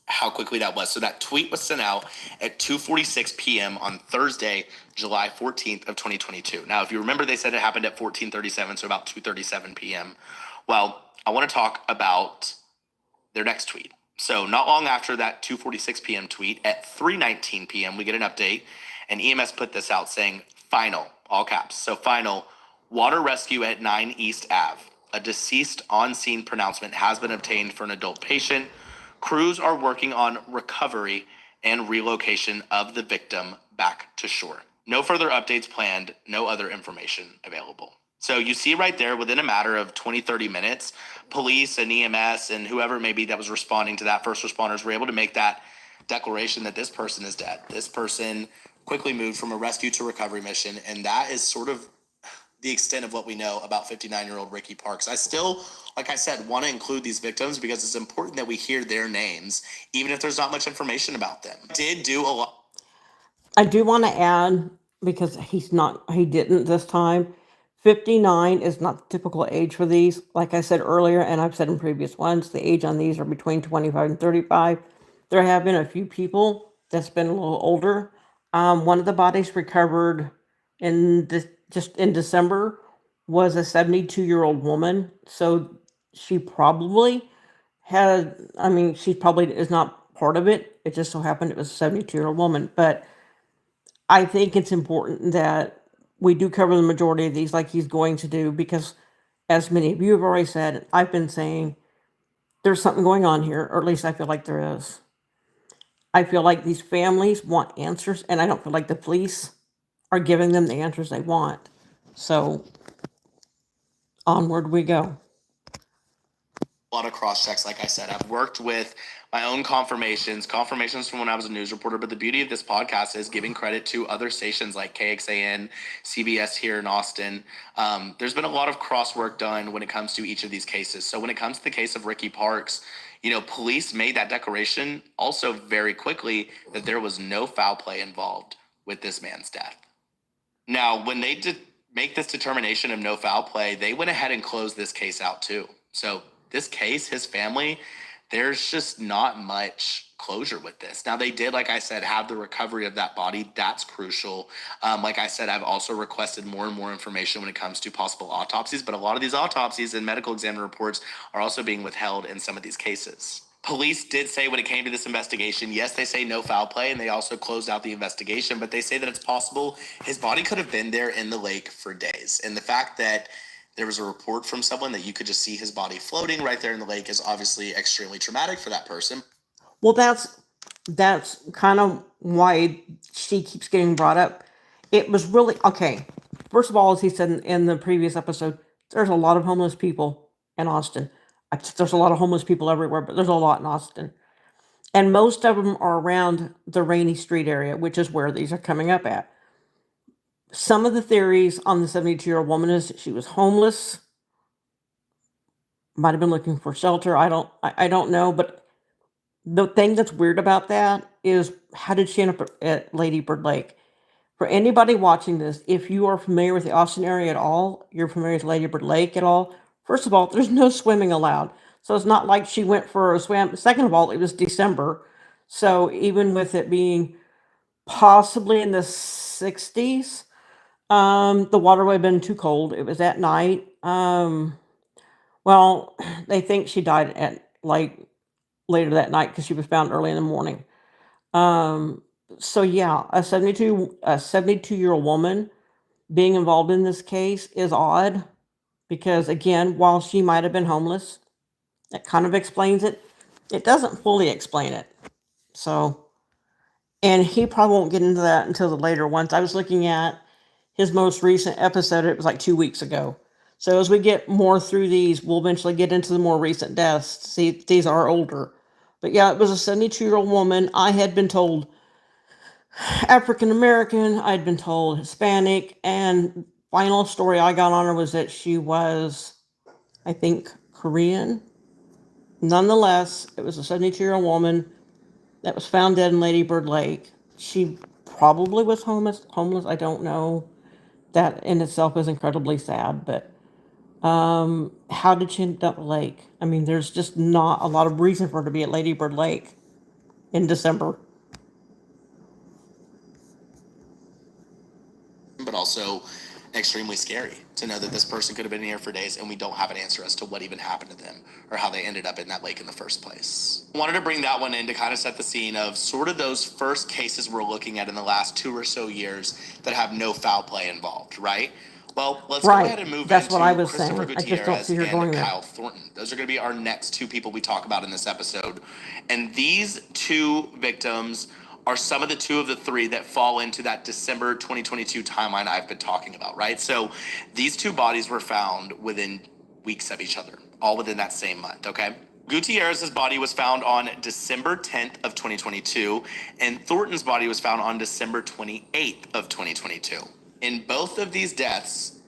how quickly that was. So that tweet was sent out at 2:46 p.m. on Thursday, July 14th of 2022. Now, if you remember, they said it happened at 14:37, so about 2:37 p.m. Well, I want to talk about their next tweet. So not long after that 2:46 p.m. tweet, at 3:19 p.m., we get an update, and EMS put this out saying, final, all caps. So final, water rescue at 9 East Ave. A deceased on-scene pronouncement has been obtained for an adult patient. Crews are working on recovery and relocation of the victim back to shore. No further updates planned, no other information available. So you see right there, within a matter of 20, 30 minutes, police and EMS and whoever it may be that was responding to that, first responders, were able to make that declaration that this person is dead. This person quickly moved from a rescue to recovery mission, and that is sort of the extent of what we know about 59-year-old Ricky Parks. I still, like I said, want to include these victims because it's important that we hear their names, even if there's not much information about them. Did do a lot. I do want to add, because he didn't this time, 59 is not the typical age for these. Like I said earlier, and I've said in previous ones, the age on these are between 25 and 35. There have been a few people that's been a little older. One of the bodies recovered just in December was a 72-year-old woman. So she probably she probably is not part of it. It just so happened it was a 72-year-old woman. But I think it's important that we do cover the majority of these like he's going to do, because as many of you have already said, I've been saying there's something going on here, or at least I feel like there is. I feel like these families want answers, and I don't feel like the police are giving them the answers they want. So onward we go. A lot of cross checks. Like I said, I've worked with my own confirmations from when I was a news reporter. But the beauty of this podcast is giving credit to other stations like KXAN, CBS here in Austin. There's been a lot of cross work done when it comes to each of these cases. So when it comes to the case of Ricky Parks, police made that declaration also very quickly that there was no foul play involved with this man's death. Now, when they did make this determination of no foul play, they went ahead and closed this case out too. So this case, his family, there's just not much closure with this. Now, they did, like I said, have the recovery of that body. That's crucial. Like I said, I've also requested more and more information when it comes to possible autopsies, but a lot of these autopsies and medical examiner reports are also being withheld in some of these cases. Police did say when it came to this investigation, yes, they say no foul play, and they also closed out the investigation, but they say that it's possible his body could have been there in the lake for days. And the fact that there was a report from someone that you could just see his body floating right there in the lake is obviously extremely traumatic for that person. Well, that's kind of why she keeps getting brought up. It was really, okay, first of all, as he said in the previous episode, there's a lot of homeless people in Austin. There's a lot of homeless people everywhere, but there's a lot in Austin. And most of them are around the Rainy Street area, which is where these are coming up at. Some of the theories on the 72-year-old woman is that she was homeless, might have been looking for shelter. I don't know, but the thing that's weird about that is, how did she end up at Lady Bird Lake? For anybody watching this, if you are familiar with the Austin area at all, you're familiar with Lady Bird Lake at all, First of all, there's no swimming allowed. So it's not like she went for a swim. Second of all, it was December. So even with it being possibly in the 60s, the water would have been too cold. It was at night. Well, they think she died at like later that night because she was found early in the morning. Um, so yeah, a 72-year-old woman being involved in this case is odd because again, while she might have been homeless, that kind of explains it. It doesn't fully explain it. So, and he probably won't get into that until the later ones. I was looking at his most recent episode. It was like 2 weeks ago. So as we get more through these, we'll eventually get into the more recent deaths. See, these are older. But yeah, it was a 72-year-old woman. I had been told African American, I'd been told Hispanic, and final story I got on her was that she was, I think, Korean. Nonetheless, it was a 72-year-old woman that was found dead in Lady Bird Lake. She probably was homeless, I don't know. That in itself is incredibly sad, but how did she end up at the lake? I mean, there's just not a lot of reason for her to be at Lady Bird Lake in December. But also extremely scary to know that this person could have been here for days and we don't have an answer as to what even happened to them or how they ended up in that lake in the first place. I wanted to bring that one in to kind of set the scene of sort of those first cases we're looking at in the last 2 or so years that have no foul play involved, right? Well, let's go ahead and move That's into what I was Christopher saying. I just don't Gutierrez see her going and there. Kyle Thornton. Those are going to be our next two people we talk about in this episode. And these two victims are some of the two of the three that fall into that December 2022 timeline I've been talking about, right? So these two bodies were found within weeks of each other, all within that same month, okay? Gutierrez's body was found on December 10th of 2022, and Thornton's body was found on December 28th of 2022. In both of these deaths,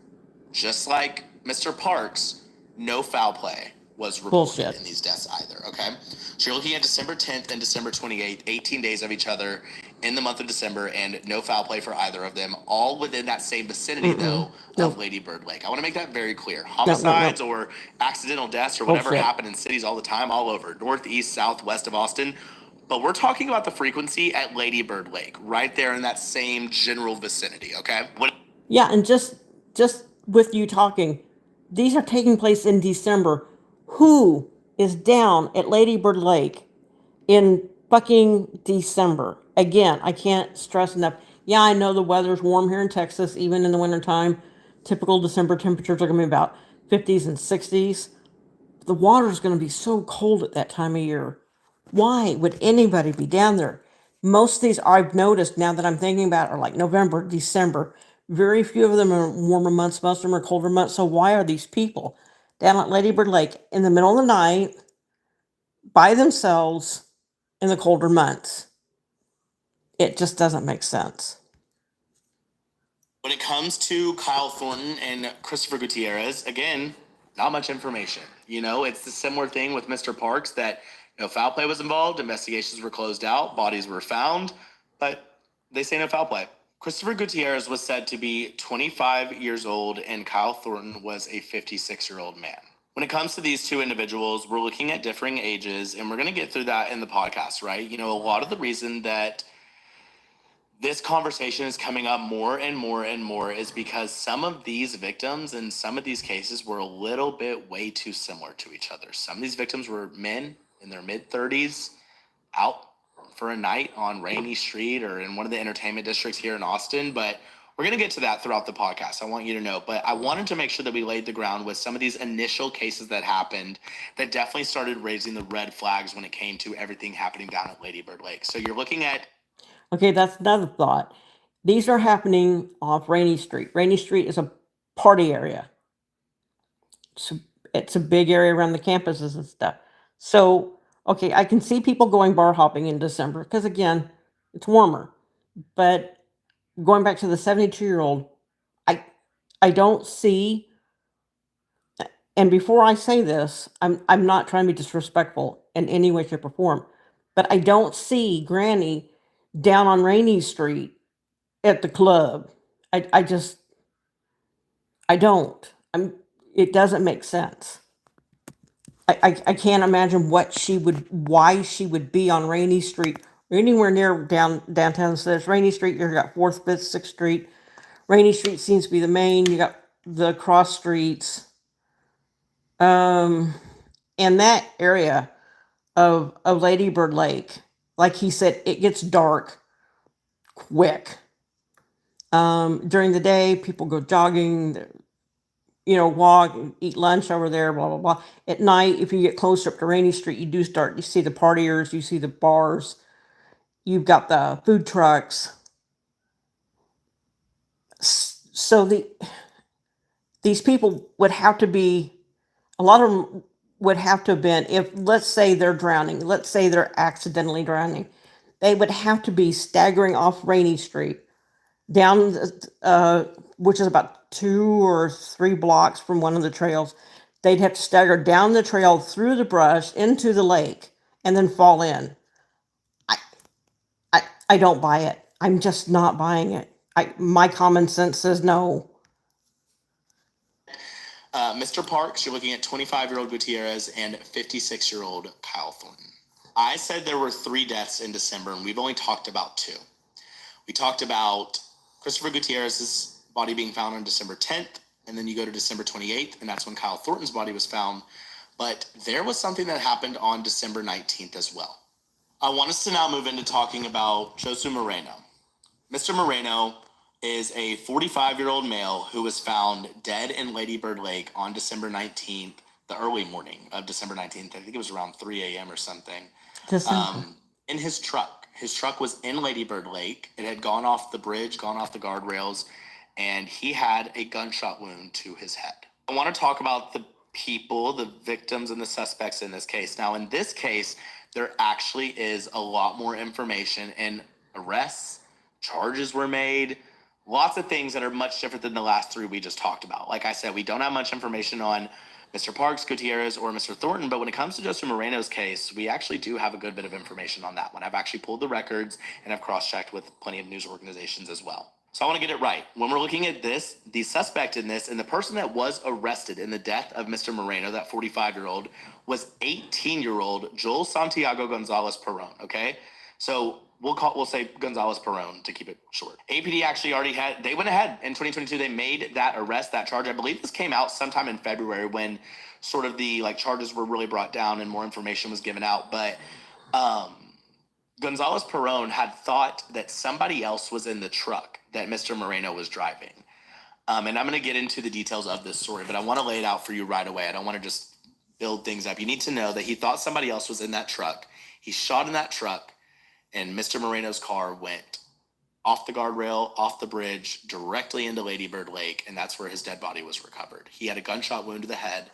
just like Mr. Parks, no foul play was reported Bullshit. in these deaths either, okay? So you're looking at December 10th and December 28th, 18 days of each other in the month of December, and no foul play for either of them, all within that same vicinity, though, of Lady Bird Lake. I want to make that very clear. Homicides or accidental deaths or whatever happen in cities all the time, all over, northeast, southwest of Austin. But we're talking about the frequency at Lady Bird Lake, right there in that same general vicinity, okay? Yeah, and just with you talking, these are taking place in December. Who is down at Lady Bird Lake in fucking December? Again, I can't stress enough. Yeah, I know the weather's warm here in Texas, even in the wintertime. Typical December temperatures are going to be about 50s and 60s. The water's going to be so cold at that time of year. Why would anybody be down there? Most of these I've noticed now that I'm thinking about are like November, December. Very few of them are warmer months, most of them are colder months. So why are these people down at Lady Bird Lake in the middle of the night by themselves in the colder months? It just doesn't make sense. When it comes to Kyle Thornton and Christopher Gutierrez, again, not much information. You know, it's the similar thing with Mr. Parks that foul play was involved, investigations were closed out, bodies were found, but they say no foul play. Christopher Gutierrez was said to be 25 years old, and Kyle Thornton was a 56-year-old man. When it comes to these two individuals, we're looking at differing ages, and we're going to get through that in the podcast, right? You know, a lot of the reason that this conversation is coming up more and more and more is because some of these victims and some of these cases were a little bit way too similar to each other. Some of these victims were men in their mid-30s out for a night on Rainy Street or in one of the entertainment districts here in Austin, but we're going to get to that throughout the podcast. I want you to know, but I wanted to make sure that we laid the ground with some of these initial cases that happened that definitely started raising the red flags when it came to everything happening down at Lady Bird Lake. So you're looking at... Okay, that's another thought. These are happening off Rainy Street. Rainy Street is a party area. It's a big area around the campuses and stuff. So, okay, I can see people going bar hopping in December because, again, it's warmer. But going back to the 72-year-old, I don't see, and before I say this, I'm not trying to be disrespectful in any way, shape, or form, but I don't see Granny down on Rainy Street at the club. I don't. it doesn't make sense. I can't imagine why she would be on Rainy Street or anywhere near downtown. So there's Rainy Street, you got 4th, 5th, 6th Street. Rainy Street seems to be the main. You got the cross streets. In that area of Lady Bird Lake, like he said, it gets dark quick. During the day, people go jogging, walk, eat lunch over there, blah, blah, blah. At night, if you get closer up to Rainy Street, you see the partiers, you see the bars, you've got the food trucks. So these people would have to be, a lot of them would have to have been, if let's say they're drowning, let's say they're accidentally drowning, they would have to be staggering off Rainy Street down, which is about 2 or 3 blocks from one of the trails. They'd have to stagger down the trail through the brush into the lake and then fall in. I don't buy it. I'm just not buying it. My common sense says no. Mr. Parks, you're looking at 25-year-old Gutierrez and 56-year-old Kyle Thornton. I said there were 3 deaths in December, and we've only talked about 2. We talked about Christopher Gutierrez's body being found on December 10th, and then you go to December 28th, and that's when Kyle Thornton's body was found. But there was something that happened on December 19th as well. I want us to now move into talking about Josu Moreno. Mr. Moreno is a 45-year-old male who was found dead in Lady Bird Lake on December 19th, the early morning of December 19th. I think it was around 3 a.m. or something. In his truck. His truck was in Lady Bird Lake. It had gone off the bridge, gone off the guardrails, and he had a gunshot wound to his head. I want to talk about the people, the victims, and the suspects in this case. Now, in this case, there actually is a lot more information, and arrests, charges were made, lots of things that are much different than the last 3 we just talked about. Like I said, we don't have much information on Mr. Parks, Gutierrez, or Mr. Thornton, but when it comes to Josu Moreno's case, we actually do have a good bit of information on that one. I've actually pulled the records, and I've cross-checked with plenty of news organizations as well. So I want to get it right. When we're looking at this, the suspect in this and the person that was arrested in the death of Mr. Moreno, that 45-year-old, was 18-year-old Joel Santiago Gonzalez Peron, okay? So we'll say Gonzalez Peron to keep it short. APD actually they went ahead in 2022. They made that arrest, that charge. I believe this came out sometime in February when sort of the charges were really brought down and more information was given out. But Gonzalez Peron had thought that somebody else was in the truck that Mr. Moreno was driving. And I'm going to get into the details of this story, but I want to lay it out for you right away. I don't want to just build things up. You need to know that he thought somebody else was in that truck. He shot in that truck, and Mr. Moreno's car went off the guardrail, off the bridge, directly into Lady Bird Lake, and that's where his dead body was recovered. He had a gunshot wound to the head,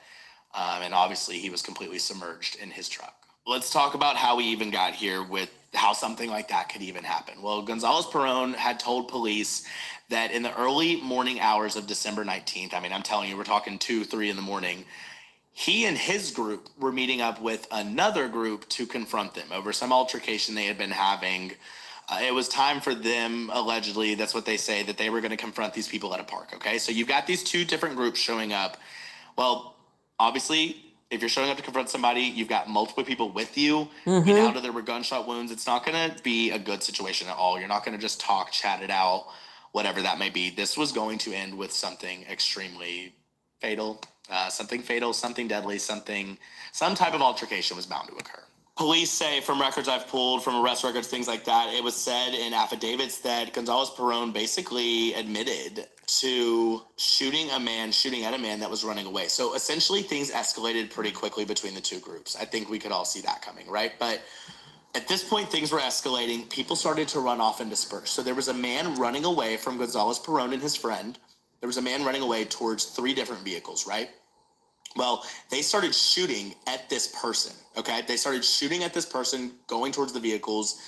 and obviously he was completely submerged in his truck. Let's talk about how we even got here with how something like that could even happen. Well, Gonzalez Peron had told police that in the early morning hours of December 19th, I mean, I'm telling you, we're talking 2, 3 in the morning, he and his group were meeting up with another group to confront them over some altercation they had been having. It was time for them, allegedly, that's what they say, that they were going to confront these people at a park, okay? So you've got these 2 different groups showing up. Well, obviously, if you're showing up to confront somebody, you've got multiple people with you. We now know there were gunshot wounds. It's not going to be a good situation at all. You're not going to just talk, chat it out, whatever that may be. This was going to end with something extremely fatal, something deadly, some type of altercation was bound to occur. Police say, from records I've pulled, from arrest records, things like that, it was said in affidavits that Gonzalez Peron basically admitted to shooting at a man that was running away. So essentially things escalated pretty quickly between the 2 groups. I think we could all see that coming, right? But at this point, things were escalating. People started to run off and disperse. So there was a man running away from Gonzalez Peron and his friend. There was a man running away towards 3 different vehicles, right? Well, they started shooting at this person, okay? They started shooting at this person, going towards the vehicles.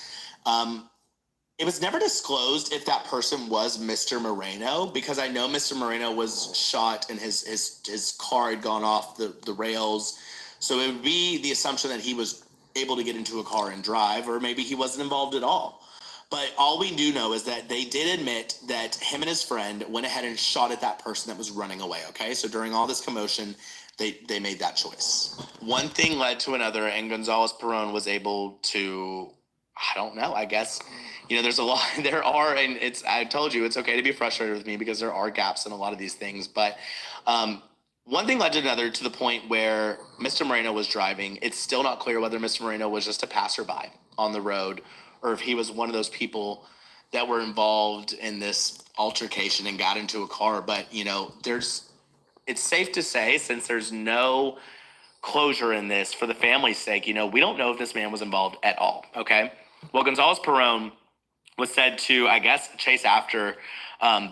It was never disclosed if that person was Mr. Moreno, because I know Mr. Moreno was shot and his car had gone off the rails. So it would be the assumption that he was able to get into a car and drive, or maybe he wasn't involved at all. But all we do know is that they did admit that him and his friend went ahead and shot at that person that was running away, okay? So during all this commotion, they made that choice. One thing led to another, and Gonzalez Perón was able to, I don't know, I guess, there's a lot, and I told you, it's okay to be frustrated with me because there are gaps in a lot of these things, but one thing led to another to the point where Mr. Moreno was driving. It's still not clear whether Mr. Moreno was just a passerby on the road or if he was one of those people that were involved in this altercation and got into a car. But, it's safe to say, since there's no closure in this for the family's sake, we don't know if this man was involved at all. Okay. Well, Gonzalez Perón was said to, I guess, chase after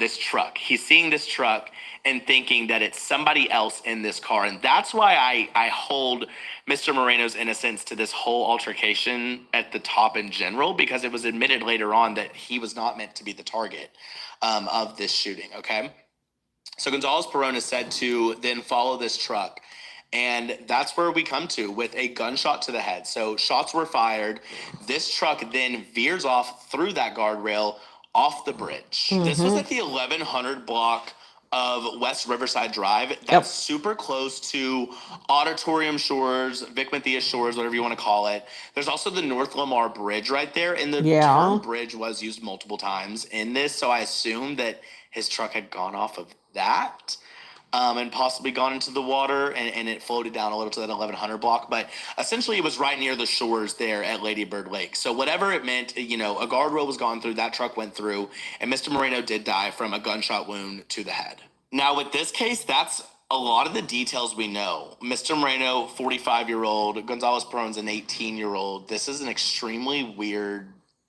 this truck. He's seeing this truck and thinking that it's somebody else in this car. And that's why I hold Mr. Moreno's innocence to this whole altercation at the top in general, because it was admitted later on that he was not meant to be the target of this shooting, okay? So Gonzalez Perón is said to then follow this truck. And that's where we come to with a gunshot to the head. So shots were fired. This truck then veers off through that guardrail off the bridge. Mm-hmm. This was at the 1100 block of West Riverside Drive. That's super close to Auditorium Shores, Vic Mathias Shores, whatever you want to call it. There's also the North Lamar Bridge right there. And the term bridge was used multiple times in this. So I assume that his truck had gone off of that. And possibly gone into the water, and it floated down a little to that 1100 block. But essentially, it was right near the shores there at Lady Bird Lake. So whatever it meant, a guardrail was gone through, that truck went through, and Mr. Moreno did die from a gunshot wound to the head. Now, with this case, that's a lot of the details we know. Mr. Moreno, 45-year-old, Gonzalez Perón's an 18-year-old. This is an extremely weird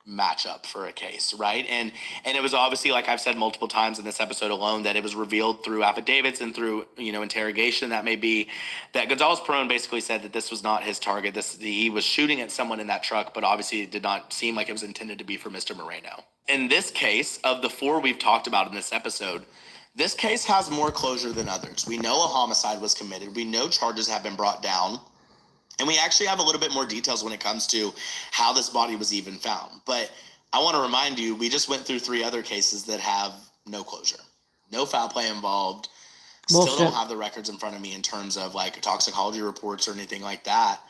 matchup for a case, right? And it was obviously, like I've said multiple times in this episode alone, that it was revealed through affidavits and through interrogation, that may be, that Gonzalez Perón basically said that this was not his target. He was shooting at someone in that truck, but obviously it did not seem like it was intended to be for Mr. Moreno. In this case, of the four we've talked about in this episode, this case has more closure than others. We know a homicide was committed. We know charges have been brought down. And we actually have a little bit more details when it comes to how this body was even found. But I want to remind you, we just went through 3 other cases that have no closure, no foul play involved. Still don't have the records in front of me in terms of like toxicology reports or anything like that.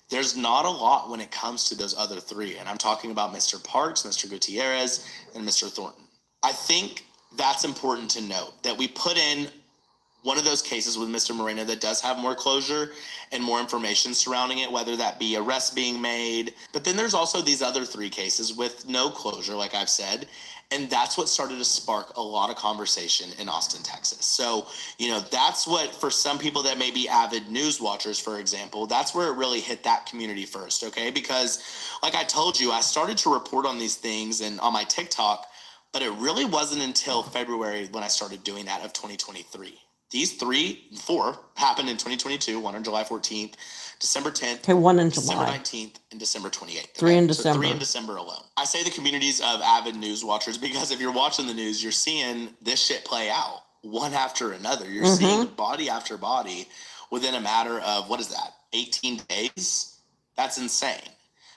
There's not a lot when it comes to those other 3. And I'm talking about Mr. Parks, Mr. Gutierrez, and Mr. Thornton. I think that's important to note, that we put in one of those cases with Mr. Moreno that does have more closure and more information surrounding it, whether that be arrests being made. But then there's also these other 3 cases with no closure, like I've said. And that's what started to spark a lot of conversation in Austin, Texas. So, that's what, for some people that may be avid news watchers, for example, that's where it really hit that community first, okay? Because like I told you, I started to report on these things and on my TikTok, but it really wasn't until February when I started doing that of 2023. These 4 happened in 2022, one on July 14th, December 10th, okay, one in December July 19th, and December 28th. 3 in December. 3 in December alone. I say the communities of avid news watchers because if you're watching the news, you're seeing this shit play out one after another. You're seeing body after body within a matter of, 18 days? That's insane.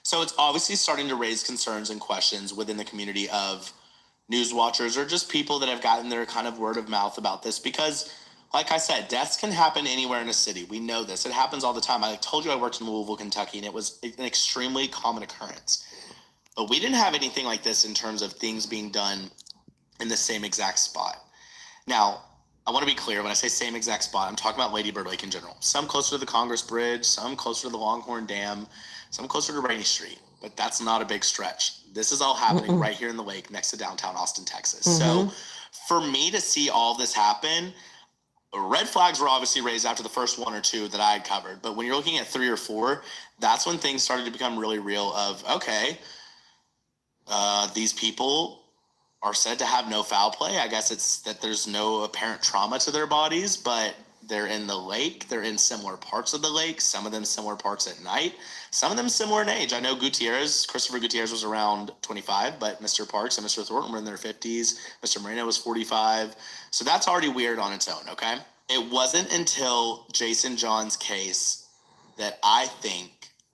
So it's obviously starting to raise concerns and questions within the community of news watchers or just people that have gotten their kind of word of mouth about this because, like I said, deaths can happen anywhere in a city. We know this. It happens all the time. I told you I worked in Louisville, Kentucky, and it was an extremely common occurrence. But we didn't have anything like this in terms of things being done in the same exact spot. Now, I want to be clear. When I say same exact spot, I'm talking about Lady Bird Lake in general. Some closer to the Congress Bridge, some closer to the Longhorn Dam, some closer to Rainy Street. But that's not a big stretch. This is all happening right here in the lake next to downtown Austin, Texas. So for me to see all this happen, red flags were obviously raised after the first 1 or 2 that I had covered. But when you're looking at 3 or 4, that's when things started to become really real of, okay, these people are said to have no foul play. I guess it's that there's no apparent trauma to their bodies, but they're in the lake. They're in similar parts of the lake, some of them similar parts at night, some of them similar in age. I know Christopher Gutierrez was around 25, but Mr. Parks and Mr. Thornton were in their 50s. Mr. Moreno was 45. So that's already weird on its own, okay? It wasn't until Jason John's case that I think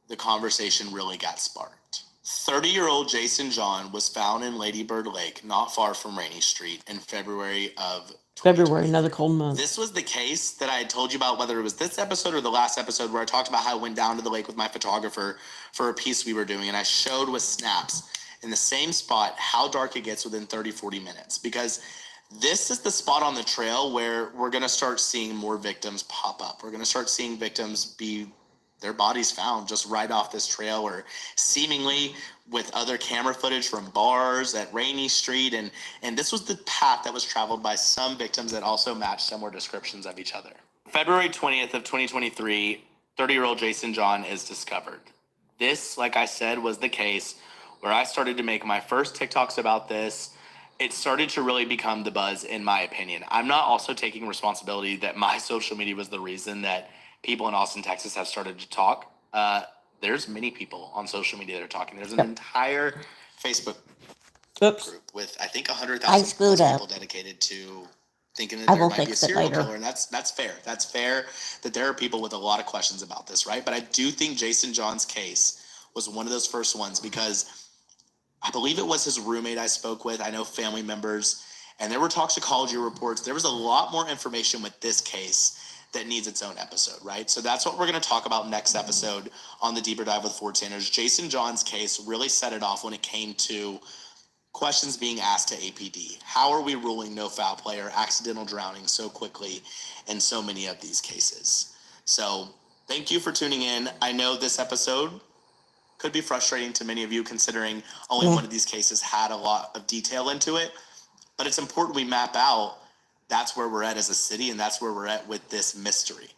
the conversation really got sparked. 30-year-old Jason John was found in Lady Bird Lake, not far from Rainy Street, in February of 2023. February, another cold month. This was the case that I had told you about, whether it was this episode or the last episode, where I talked about how I went down to the lake with my photographer for a piece we were doing, and I showed with snaps in the same spot how dark it gets within 30-40 minutes, because this is the spot on the trail where we're going to start seeing more victims pop up. We're going to start seeing victims be their bodies found just right off this trail, or seemingly with other camera footage from bars at Rainy Street. And this was the path that was traveled by some victims that also matched similar descriptions of each other. February 20th of 2023, 30-year-old Jason John is discovered. This, like I said, was the case where I started to make my first TikToks about this. It started to really become the buzz, in my opinion. I'm not also taking responsibility that my social media was the reason that people in Austin, Texas have started to talk. There's many people on social media that are talking. There's an entire Facebook group with, I think, 100,000 people dedicated to thinking that there might be a serial killer. And that's fair. That's fair that there are people with a lot of questions about this, right? But I do think Jason John's case was one of those first ones, because I believe it was his roommate I spoke with. I know family members, and there were toxicology reports. There was a lot more information with this case that needs its own episode, right? So that's what we're going to talk about next episode on the Deeper Dive with Ford Sanders. Jason John's case really set it off when it came to questions being asked to APD. How are we ruling no foul play or accidental drowning so quickly in so many of these cases? So thank you for tuning in. I know this episode could be frustrating to many of you, considering only one of these cases had a lot of detail into it, but it's important we map out that's where we're at as a city, and that's where we're at with this mystery.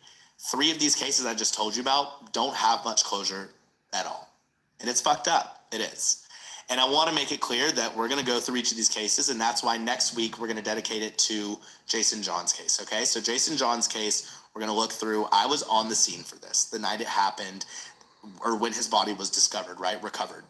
3 of these cases I just told you about don't have much closure at all. And it's fucked up. It is. And I want to make it clear that we're going to go through each of these cases, and that's why next week we're going to dedicate it to Jason John's case, okay? So Jason John's case, we're going to look through. I was on the scene for this the night it happened, or when his body was discovered, right? Recovered.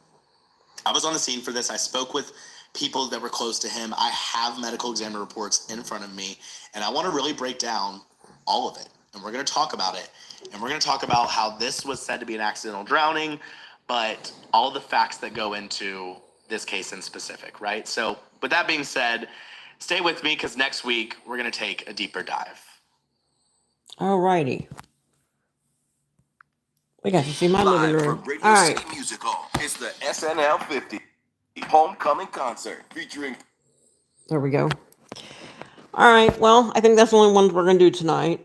I was on the scene for this. I spoke with people that were close to him. I have medical examiner reports in front of me, and I want to really break down all of it. And we're going to talk about it. And we're going to talk about how this was said to be an accidental drowning, but all the facts that go into this case in specific, right? So with that being said, stay with me, because next week we're going to take a deeper dive. All righty. We got to see my living Live room. from Radio All right. City Music Hall, it's the SNL 50 Homecoming Concert featuring. There we go. All right. Well, I think that's the only ones we're going to do tonight.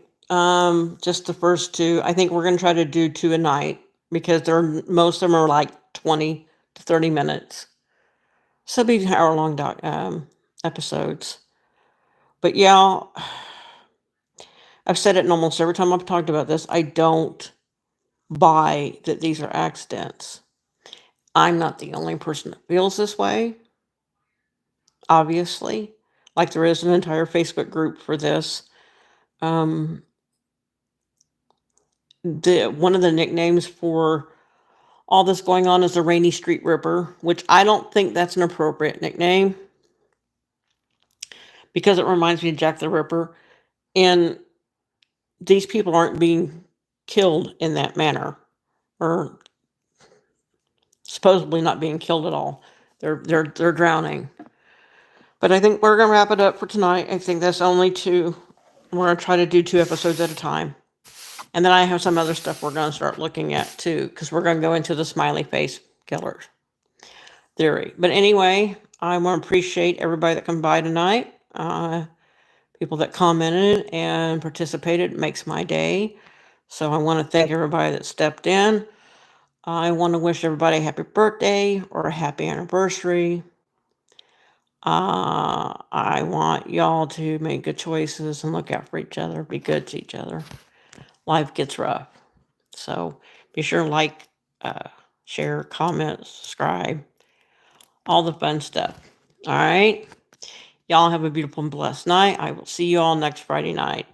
Just the first 2. I think we're going to try to do 2 a night, because most of them are like 20 to 30 minutes. So it'll be hour-long episodes. But yeah, I've said it in almost every time I've talked about this. I don't buy that these are accidents. I'm not the only person that feels this way, obviously. Like, there is an entire Facebook group for this. One of the nicknames for all this going on is the Rainy Street Ripper, which I don't think that's an appropriate nickname, because it reminds me of Jack the Ripper. And these people aren't being killed in that manner, or supposedly not being killed at all. They're drowning. But I think we're going to wrap it up for tonight. I think that's only 2. We're going to try to do 2 episodes at a time. And then I have some other stuff we're going to start looking at too, because we're going to go into the smiley face killer theory. But anyway, I want to appreciate everybody that come by tonight. People that commented and participated. It makes my day. So I want to thank everybody that stepped in. I want to wish everybody a happy birthday or a happy anniversary. I want y'all to make good choices and look out for each other. Be good to each other. Life gets rough. So be sure to like, share, comment, subscribe. All the fun stuff. All right? Y'all have a beautiful and blessed night. I will see you all next Friday night.